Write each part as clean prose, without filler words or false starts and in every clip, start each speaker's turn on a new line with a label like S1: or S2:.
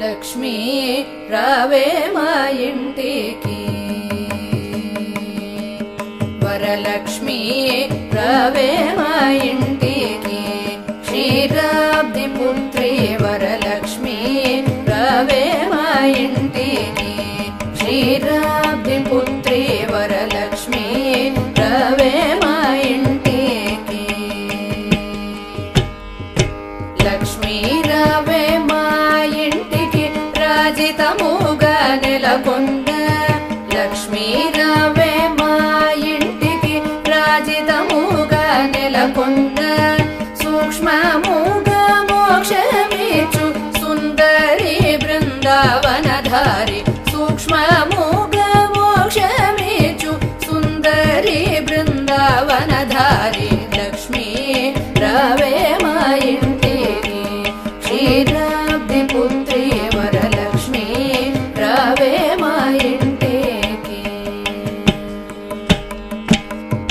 S1: లక్ష్మీ రావే మా ఇంటికి వరలక్ష్మీ రావే మా ఇంటికి క్షీరాబ్ది పుత్రి వరలక్ష్మీ రావే మా ఇంటికి క్షీరాబ్ది పుత్రి వరలక్ష్మీ రావే మా ఇంటికి లక్ష్మీ రావే మా ఇంటికి రాజితముగా నెలకొండ లక్ష్మీ రావే మా ఇంటికి రాజితముగా నెలకొండ సూక్ష్మముగా మోక్షమిచ్చు సుందరి బృందావనధారి సూక్ష్మముగా మోక్షమిచ్చు సుందరి బృందావనధారి లక్ష్మీ రావే మా ఇంటికి క్షీరాబ్ది పుత్రి వరలక్ష్మీ రావే మా ఇంటికి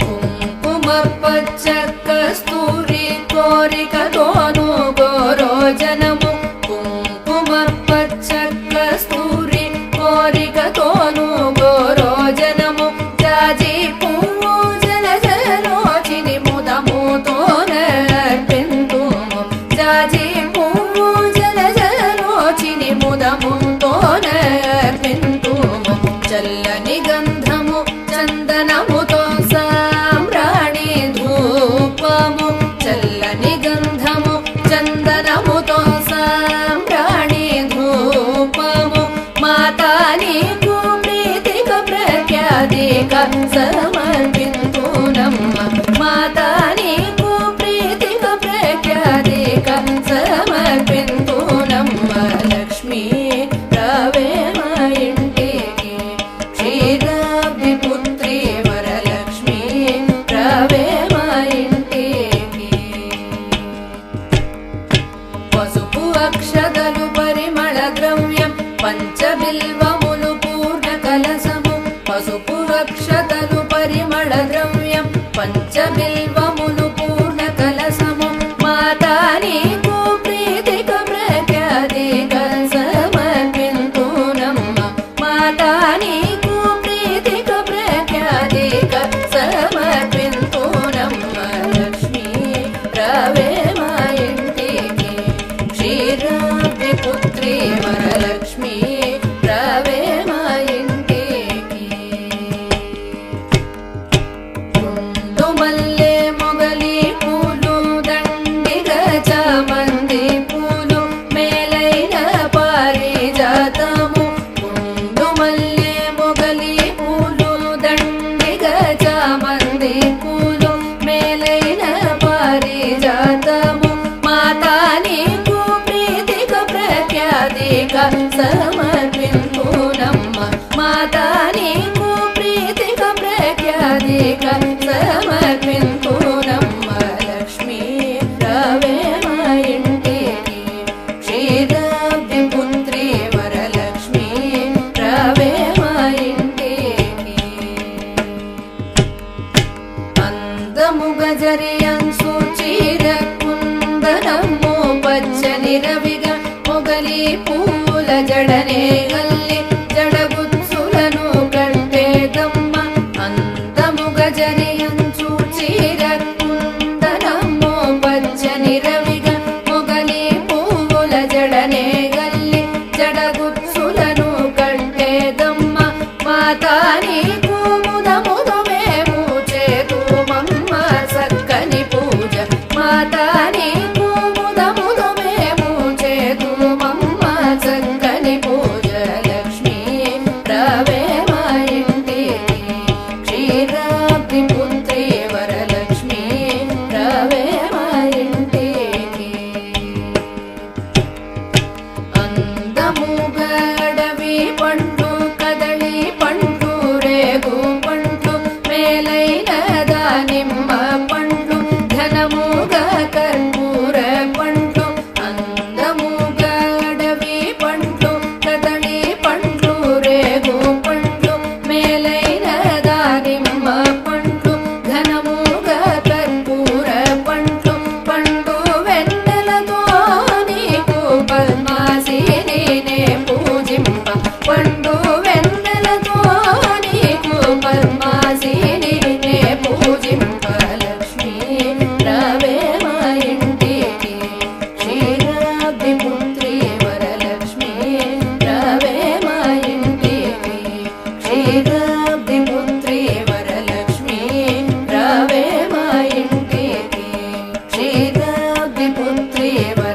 S1: కుంకుమ పచ్చ కస్తూరి కోరికతోను గోరోజనము కుంకుమ పచ్చ కస్తూరి కోరికతోను గోరోజనము జాజి పువ్వు జలజలోచిని ముదముతోనర్పింతుము జాజి పువ్వు జలజలోచిని ముదముతోనర్పింతుము చల్లని గంధము చందనముతో సామ్రాణి ధూపము చల్లని గంధము చందనముతో సామ్రాణి ధూపము మాతా నీకు ప్రీతిక ప్రఖ్యాతిక సమర్పింతునమ్మ మాతా నీకు ప్రీతిక ప్రఖ్యాతిక సమర్పింతునమ్మ లక్ష్మీ రావే మా ఇంటికి క్షీరాబ్ది పుత్రి వరలక్ష్మీ రావే మా ఇంటికి పసుపు అక్షతలు పరిమళ ద్రవ్యం పంచబిల్వములు పూర్ణ కలసము పసుపు అక్షతలు పరిమళ ద్రవ్యం పంచబిల్వములు పూర్ణ కలసము మాతా నీకు ప్రీతిక ప్రఖ్యాతిక సమర్పింతునమ్మ మాతా నీకు ప్రీతిక ప్రఖ్యాతిక సమర్పింతునమ్మ లక్ష్మీ రావే మా ఇంటికి క్షీరాబ్ది పుత్రి వరలక్ష్మీ రావే మా ఇంటికి గుండు మల్లె మొగలి పూలు దండిగ చామంతి పూలు మేలైన పారిజాతము గుండు మల్లె మొగలి పూలు దండిగ చామంతి పూలు మేలైన పారిజాతము మాతా నీకు ప్రీతిక ప్రఖ్యాతిక సమర్పింతునమ్మ మాతా నీకు ప్రీతిక ప్రఖ్యాతిక సమర్పింతునమ్మ లక్ష్మీ రావే మా ఇంటికి క్షీరాబ్ది పుత్రి వరలక్ష్మీ రావే మా ఇంటికి అందముగ జరియంసు చీర కుందనము పచ్చని రవిగ మొగలి పూల జడనే గల్లి జడగుత్సులను కట్టేదమ్మ అందముగ జరియంచు చీర కుందనము పచ్చని రవిగ మొగలి పూల జడనే గల్లి జడగుత్సులను కట్టేదమ్మ మాతా నీకు ముదముదు మేము చేతుమమ్మ సక్కని పూజ మాతా నీకు ముదముదు మేము చేతుమమ్మ సక్కని పూజ దేవర